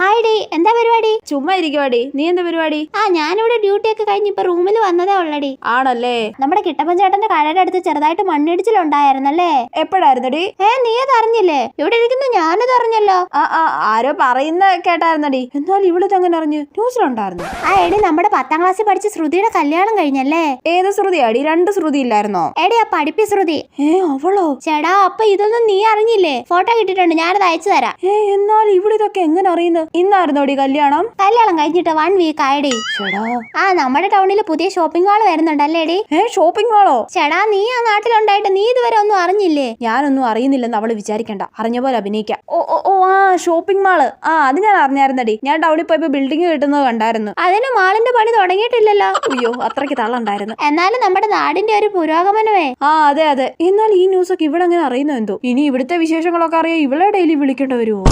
Hi D, എന്താ പരിപാടി? ചുമ്മാ ഇരിക്കുവാടി. നീ എന്താ പരിപാടി? ഞാനിവിടെ ഡ്യൂട്ടി ഒക്കെ കഴിഞ്ഞ് ഇപ്പൊ റൂമിൽ വന്നതേ ഉള്ളടി. ആണല്ലേ? നമ്മുടെ കിട്ടപ്പൻ ചേട്ടന്റെ കടയുടെ അടുത്ത് ചെറുതായിട്ട് മണ്ണിടിച്ചിലുണ്ടായിരുന്നല്ലേ? എപ്പോഴായിരുന്നടി? നീ അത് അറിഞ്ഞില്ലേ? ഇവിടെ ഇരിക്കുന്ന ഞാനത് അറിഞ്ഞല്ലോ. ആരോ പറയുന്ന കേട്ടായിരുന്നടി. എന്നാൽ ഇവിടുത്തെ എങ്ങനെ അറിഞ്ഞു? ന്യൂസിലുണ്ടായിരുന്നു. എടി, നമ്മുടെ 10ാം ക്ലാസ്സിൽ പഠിച്ച ശ്രുതിയുടെ കല്യാണം കഴിഞ്ഞല്ലേ? ഏത് ശ്രുതിയാടി? 2 ശ്രുതി ഇല്ലായിരുന്നോ? എടി, ആ പഠിപ്പി ശ്രുതി. അവളോ? ചേടാ, അപ്പൊ ഇതൊന്നും നീ അറിഞ്ഞില്ലേ? ഫോട്ടോ കിട്ടിട്ടുണ്ട്, ഞാനത് അയച്ചു തരാം. എന്നാൽ ഇവിടെ ഇതൊക്കെ എങ്ങനെ അറിയുന്നു? ഇന്നായിരുന്നോടി കല്യാണം? കല്യാണം കഴിഞ്ഞിട്ട് 1 വീക്ക് ആയിടി. നമ്മുടെ ടൗണിൽ പുതിയ ഷോപ്പിംഗ് മാൾ വരുന്നുണ്ടല്ലേടി? ഷോപ്പിംഗ് മാളോ? ചേടാ, നീ ആ നാട്ടിലുണ്ടായിട്ട് നീ ഇതുവരെ ഒന്നും അറിഞ്ഞില്ലേ? ഞാനൊന്നും അറിയുന്നില്ലെന്ന് അവള് വിചാരിക്കണ്ട. അറിഞ്ഞ പോലെ അഭിനയിക്കാം. Shopping mall. അത് ഞാൻ അറിഞ്ഞായിരുന്നടി. ഞാൻ ടൗണിൽ പോയപ്പോ ബിൽഡിംഗ് കിട്ടുന്നത് കണ്ടായിരുന്നു. അതിന് മാളിന്റെ പണി തുടങ്ങിയിട്ടില്ലല്ലോ. അയ്യോ, അത്രയ്ക്ക് തള്ളുണ്ടായിരുന്നു. എന്നാലും നമ്മുടെ നാടിന്റെ ഒരു പുരോഗമനമേ. അതെ. എന്നാൽ ഈ ന്യൂസൊക്കെ ഇവിടെ അങ്ങനെ അറിയുന്നു എന്തോ. ഇനി ഇവിടുത്തെ വിശേഷങ്ങളൊക്കെ അറിയാൻ ഇവളെ ഡെയിലി വിളിക്കേണ്ടി വരുമോ?